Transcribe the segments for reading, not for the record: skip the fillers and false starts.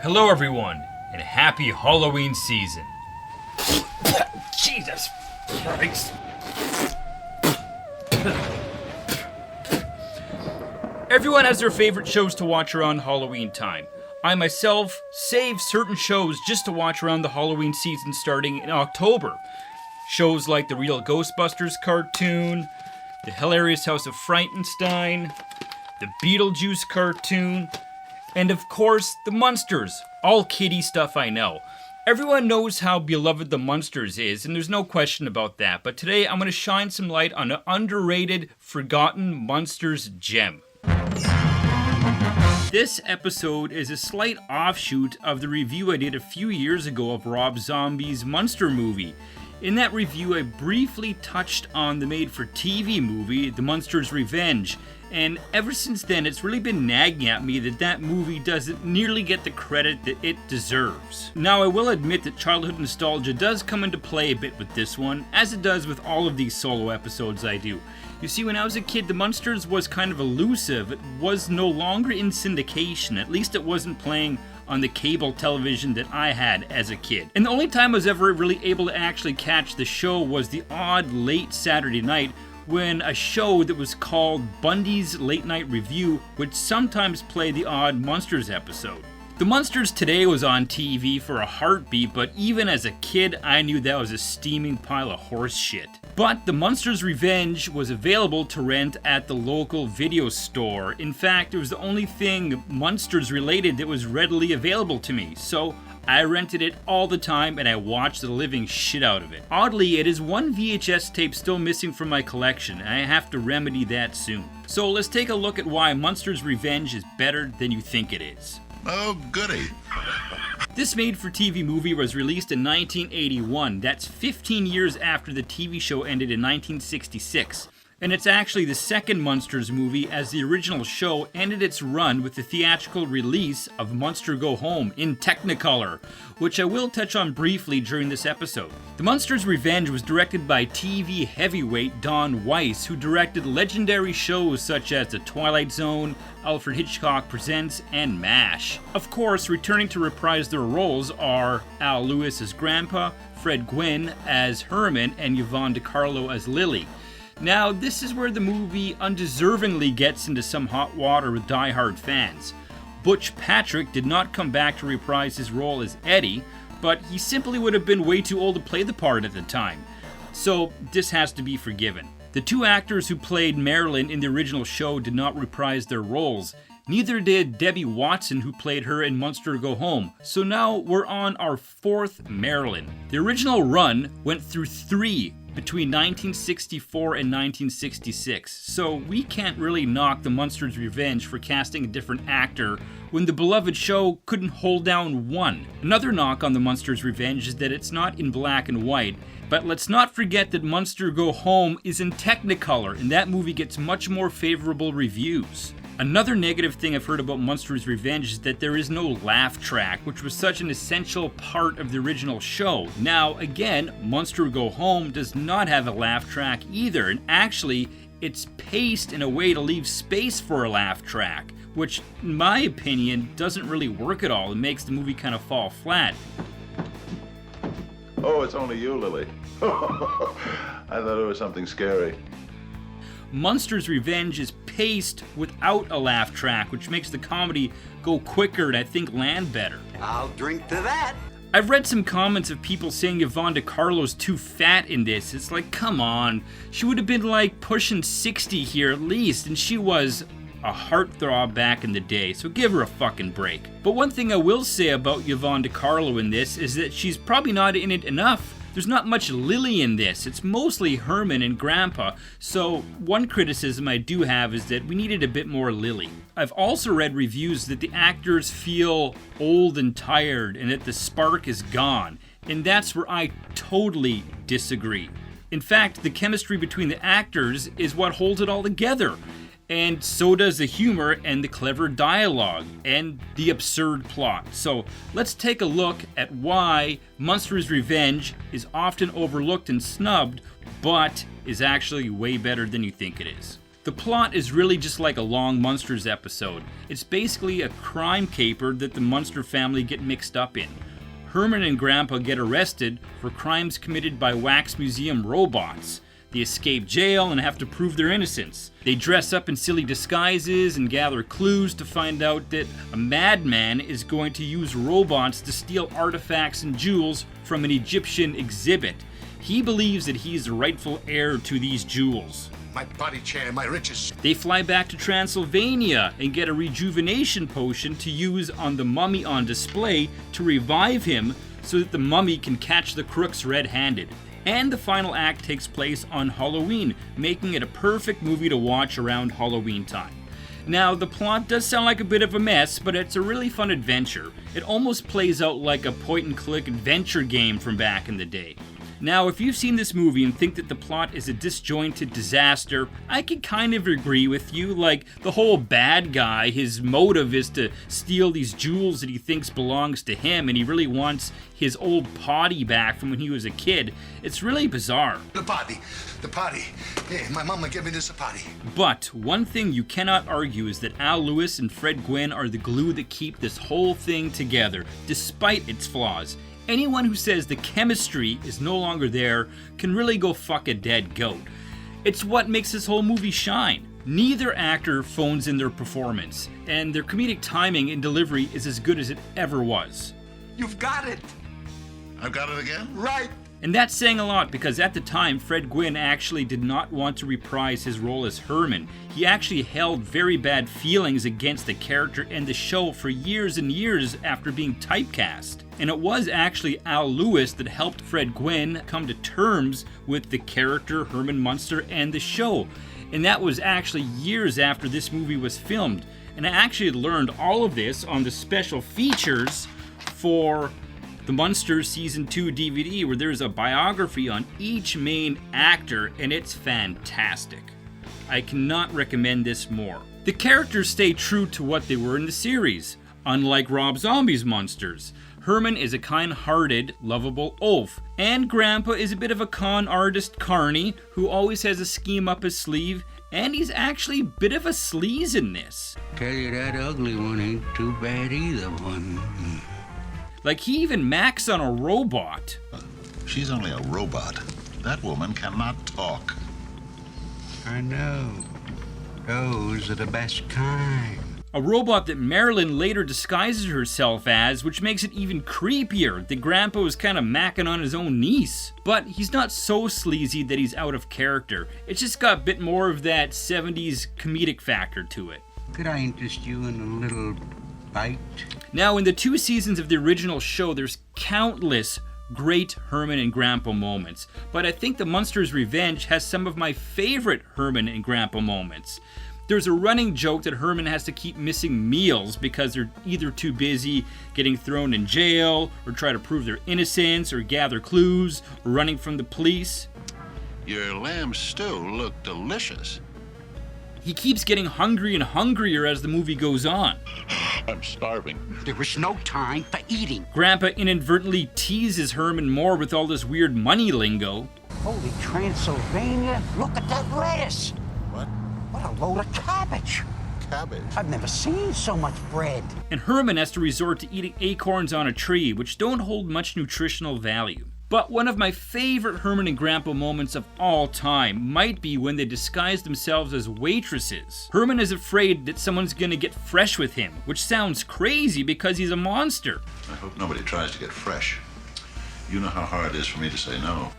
Hello everyone, and happy Halloween season. Jesus Christ. Everyone has their favorite shows to watch around Halloween time. I myself save certain shows just to watch around the Halloween season starting in October. Shows like the Real Ghostbusters cartoon, the hilarious House of Frightenstein, the Beetlejuice cartoon, and of course, the Munsters. All kiddie stuff, I know. Everyone knows how beloved the Munsters is, and there's no question about that. But today, I'm going to shine some light on an underrated, forgotten Munsters gem. This episode is a slight offshoot of the review I did a few years ago of Rob Zombie's Munster movie. In that review, I briefly touched on the made-for-TV movie, The Munsters Revenge, and ever since then, it's really been nagging at me that that movie doesn't nearly get the credit that it deserves. Now, I will admit that childhood nostalgia does come into play a bit with this one, as it does with all of these solo episodes I do. You see, when I was a kid, The Munsters was kind of elusive. It was no longer in syndication, at least it wasn't playing on the cable television that I had as a kid. And the only time I was ever really able to actually catch the show was the odd late Saturday night when a show that was called Bundy's Late Night Review would sometimes play the odd Munsters episode. The Munsters Today was on TV for a heartbeat, but even as a kid, I knew that was a steaming pile of horse shit. But The Munsters Revenge was available to rent at the local video store. In fact, it was the only thing Munsters related that was readily available to me, so I rented it all the time and I watched the living shit out of it. Oddly, it is one VHS tape still missing from my collection, and I have to remedy that soon. So let's take a look at why Munsters Revenge is better than you think it is. Oh, goody. This made-for-TV movie was released in 1981. That's 15 years after the TV show ended in 1966. And it's actually the second Munsters movie, as the original show ended its run with the theatrical release of Munster Go Home in Technicolor, which I will touch on briefly during this episode. The Munsters Revenge was directed by TV heavyweight Don Weiss, who directed legendary shows such as The Twilight Zone, Alfred Hitchcock Presents, and MASH. Of course, returning to reprise their roles are Al Lewis as Grandpa, Fred Gwynne as Herman, and Yvonne DeCarlo as Lily. Now, this is where the movie undeservedly gets into some hot water with die-hard fans. Butch Patrick did not come back to reprise his role as Eddie, but he simply would have been way too old to play the part at the time. So, this has to be forgiven. The two actors who played Marilyn in the original show did not reprise their roles. Neither did Debbie Watson, who played her in Munster Go Home. So now we're on our fourth Marilyn. The original run went through three between 1964 and 1966, so we can't really knock The Munsters Revenge for casting a different actor when the beloved show couldn't hold down one. Another knock on The Munsters Revenge is that it's not in black and white, but let's not forget that Munster Go Home is in Technicolor, and that movie gets much more favorable reviews. Another negative thing I've heard about Munsters Revenge is that there is no laugh track, which was such an essential part of the original show. Now, again, Munster Go Home does not have a laugh track either, and actually, it's paced in a way to leave space for a laugh track, which, in my opinion, doesn't really work at all and makes the movie kind of fall flat. Oh, it's only you, Lily. I thought it was something scary. Munsters Revenge is paced without a laugh track, which makes the comedy go quicker and I think land better. I'll drink to that. I've read some comments of people saying Yvonne DeCarlo's too fat in this. It's like, come on. She would have been like pushing 60 here at least, and she was a heartthrob back in the day, so give her a fucking break. But one thing I will say about Yvonne DeCarlo in this is that she's probably not in it enough. There's not much Lily in this. It's mostly Herman and Grandpa, so one criticism I do have is that we needed a bit more Lily. I've also read reviews that the actors feel old and tired and that the spark is gone, and that's where I totally disagree. In fact, the chemistry between the actors is what holds it all together. And so does the humor and the clever dialogue and the absurd plot. So let's take a look at why Munsters Revenge is often overlooked and snubbed, but is actually way better than you think it is. The plot is really just like a long Munsters episode. It's basically a crime caper that the Munster family get mixed up in. Herman and Grandpa get arrested for crimes committed by Wax Museum robots. They escape jail and have to prove their innocence. They dress up in silly disguises and gather clues to find out that a madman is going to use robots to steal artifacts and jewels from an Egyptian exhibit. He believes that he's the rightful heir to these jewels. My body chair, my riches. They fly back to Transylvania and get a rejuvenation potion to use on the mummy on display to revive him so that the mummy can catch the crooks red-handed. And the final act takes place on Halloween, making it a perfect movie to watch around Halloween time. Now, the plot does sound like a bit of a mess, but it's a really fun adventure. It almost plays out like a point-and-click adventure game from back in the day. Now, if you've seen this movie and think that the plot is a disjointed disaster, I can kind of agree with you. Like, the whole bad guy, his motive is to steal these jewels that he thinks belongs to him, and he really wants his old potty back from when he was a kid. It's really bizarre. The potty. Yeah, my mama gave me this potty. But one thing you cannot argue is that Al Lewis and Fred Gwynne are the glue that keep this whole thing together, despite its flaws. Anyone who says the chemistry is no longer there can really go fuck a dead goat. It's what makes this whole movie shine. Neither actor phones in their performance, and their comedic timing and delivery is as good as it ever was. You've got it. I've got it again? Right. And that's saying a lot because at the time, Fred Gwynne actually did not want to reprise his role as Herman. He actually held very bad feelings against the character and the show for years and years after being typecast. And it was actually Al Lewis that helped Fred Gwynne come to terms with the character Herman Munster and the show. And that was actually years after this movie was filmed. And I actually learned all of this on the special features for the Munsters Season 2 DVD, where there's a biography on each main actor, and it's fantastic. I cannot recommend this more. The characters stay true to what they were in the series, unlike Rob Zombie's Munsters. Herman is a kind-hearted, lovable oaf, and Grandpa is a bit of a con artist carny who always has a scheme up his sleeve, and he's actually a bit of a sleaze in this. Tell you that ugly one ain't too bad either, one. Like, he even macs on a robot. She's only a robot. That woman cannot talk. I know. Those are the best kind. A robot that Marilyn later disguises herself as, which makes it even creepier that Grandpa was kind of macking on his own niece. But he's not so sleazy that he's out of character. It's just got a bit more of that 70s comedic factor to it. Could I interest you in a little bite? Now, in the 2 seasons of the original show, there's countless great Herman and Grandpa moments, but I think the Munsters Revenge has some of my favorite Herman and Grandpa moments. There's a running joke that Herman has to keep missing meals because they're either too busy getting thrown in jail, or try to prove their innocence, or gather clues, or running from the police. Your lamb stew looked delicious. He keeps getting hungry and hungrier as the movie goes on. I'm starving. There was no time for eating. Grandpa inadvertently teases Herman more with all this weird money lingo. Holy Transylvania, look at that lettuce. What? What a load of cabbage. Cabbage? I've never seen so much bread. And Herman has to resort to eating acorns on a tree, which don't hold much nutritional value. But one of my favorite Herman and Grandpa moments of all time might be when they disguise themselves as waitresses. Herman is afraid that someone's gonna get fresh with him, which sounds crazy because he's a monster. I hope nobody tries to get fresh. You know how hard it is for me to say no.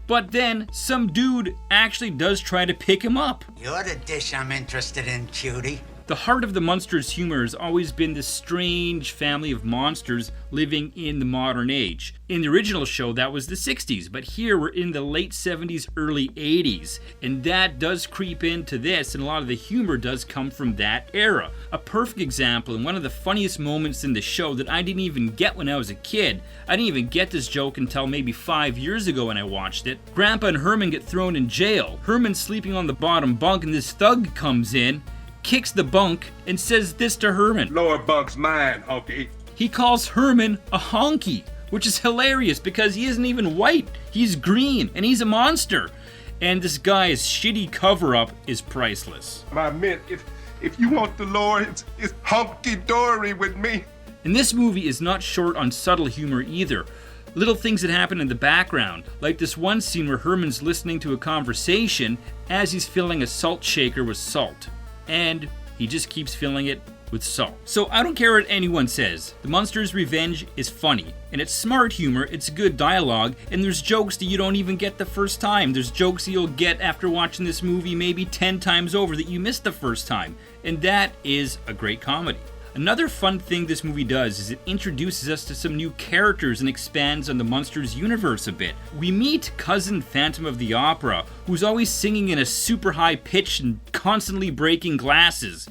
But then, some dude actually does try to pick him up. You're the dish I'm interested in, cutie. The heart of the Munsters' humor has always been this strange family of monsters living in the modern age. In the original show, that was the 60s, but here we're in the late 70s, early 80s, and that does creep into this, and a lot of the humor does come from that era. A perfect example, and one of the funniest moments in the show that I didn't even get when I was a kid. I didn't even get this joke until maybe 5 years ago when I watched it. Grandpa and Herman get thrown in jail. Herman's sleeping on the bottom bunk, and this thug comes in, kicks the bunk, and says this to Herman. Lower bunk's mine, honky. He calls Herman a honky, which is hilarious because he isn't even white. He's green, and he's a monster. And this guy's shitty cover-up is priceless. I meant, if you want the Lord, it's hunky-dory with me. And this movie is not short on subtle humor either. Little things that happen in the background, like this one scene where Herman's listening to a conversation as he's filling a salt shaker with salt. And he just keeps filling it with salt. So I don't care what anyone says, the Munsters Revenge is funny. And it's smart humor, it's good dialogue, and there's jokes that you don't even get the first time. There's jokes that you'll get after watching this movie maybe 10 times over that you missed the first time. And that is a great comedy. Another fun thing this movie does is it introduces us to some new characters and expands on the Munsters universe a bit. We meet Cousin Phantom of the Opera, who's always singing in a super high pitch and constantly breaking glasses.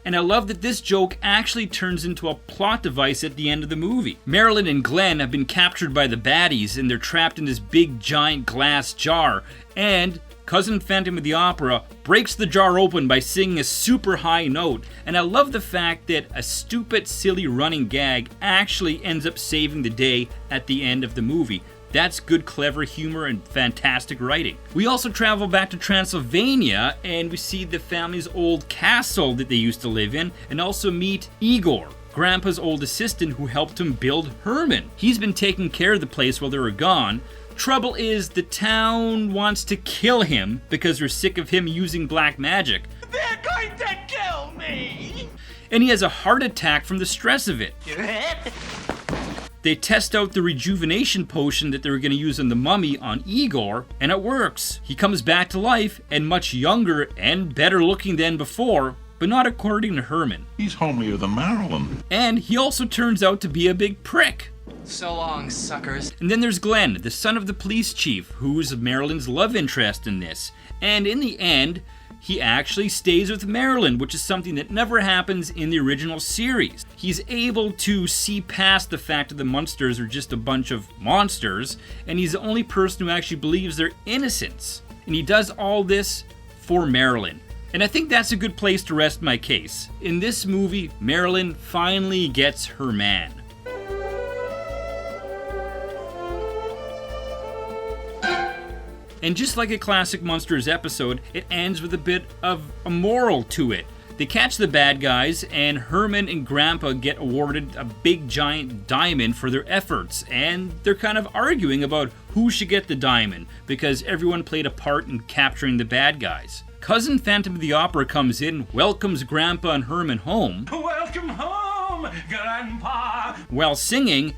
And I love that this joke actually turns into a plot device at the end of the movie. Marilyn and Glenn have been captured by the baddies and they're trapped in this big giant glass jar, and Cousin Phantom of the Opera breaks the jar open by singing a super high note, and I love the fact that a stupid, silly running gag actually ends up saving the day at the end of the movie. That's good, clever humor and fantastic writing. We also travel back to Transylvania and we see the family's old castle that they used to live in, and also meet Igor, Grandpa's old assistant who helped him build Herman. He's been taking care of the place while they were gone. Trouble is, the town wants to kill him because they're sick of him using black magic. They're going to kill me! And he has a heart attack from the stress of it. You hit? They test out the rejuvenation potion that they were going to use on the mummy on Igor, and it works. He comes back to life and much younger and better looking than before, but not according to Herman. He's homelier than Marilyn. And he also turns out to be a big prick. So long, suckers. And then there's Glenn, the son of the police chief, who's Marilyn's love interest in this. And in the end, he actually stays with Marilyn, which is something that never happens in the original series. He's able to see past the fact that the Munsters are just a bunch of monsters, and he's the only person who actually believes their innocence. And he does all this for Marilyn. And I think that's a good place to rest my case. In this movie, Marilyn finally gets her man. And just like a classic Munsters episode, it ends with a bit of a moral to it. They catch the bad guys, and Herman and Grandpa get awarded a big giant diamond for their efforts, and they're kind of arguing about who should get the diamond, because everyone played a part in capturing the bad guys. Cousin Phantom of the Opera comes in, welcomes Grandpa and Herman home. Welcome home, Grandpa! While singing,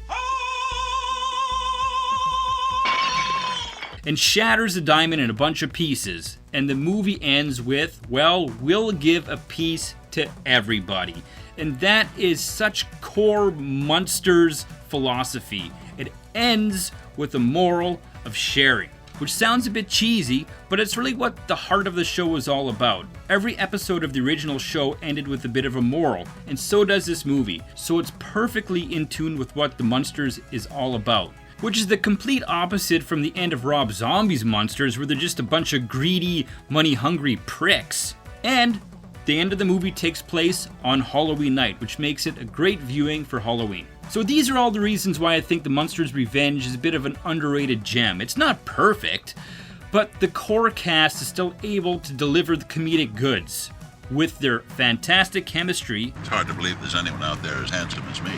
and shatters the diamond in a bunch of pieces. And the movie ends with, well, we'll give a piece to everybody. And that is such core Munsters philosophy. It ends with a moral of sharing, which sounds a bit cheesy, but it's really what the heart of the show is all about. Every episode of the original show ended with a bit of a moral, and so does this movie. So it's perfectly in tune with what the Munsters is all about. Which is the complete opposite from the end of Rob Zombie's Munsters, where they're just a bunch of greedy, money-hungry pricks. And the end of the movie takes place on Halloween night, which makes it a great viewing for Halloween. So these are all the reasons why I think the Munsters Revenge is a bit of an underrated gem. It's not perfect, but the core cast is still able to deliver the comedic goods with their fantastic chemistry. It's hard to believe there's anyone out there as handsome as me.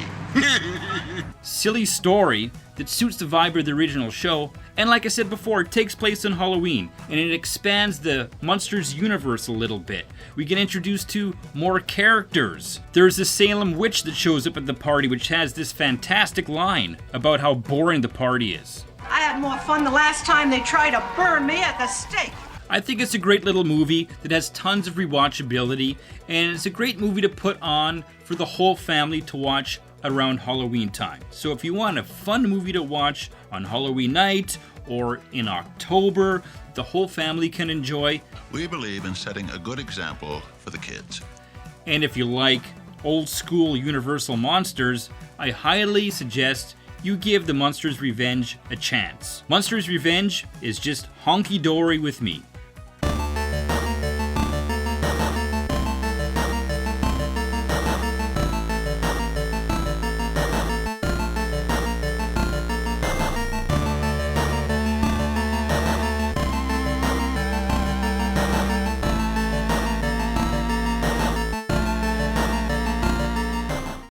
Silly story that suits the vibe of the original show, and like I said before, it takes place on Halloween, and it expands the Munsters universe a little bit. We get introduced to more characters. There's a Salem witch that shows up at the party, which has this fantastic line about how boring the party is. I had more fun the last time they tried to burn me at the stake. I think it's a great little movie that has tons of rewatchability, and it's a great movie to put on for the whole family to watch around Halloween time. So if you want a fun movie to watch on Halloween night or in October, the whole family can enjoy. We believe in setting a good example for the kids. And if you like old school Universal monsters, I highly suggest you give the Munsters Revenge a chance. Munsters Revenge is just honky-dory with me.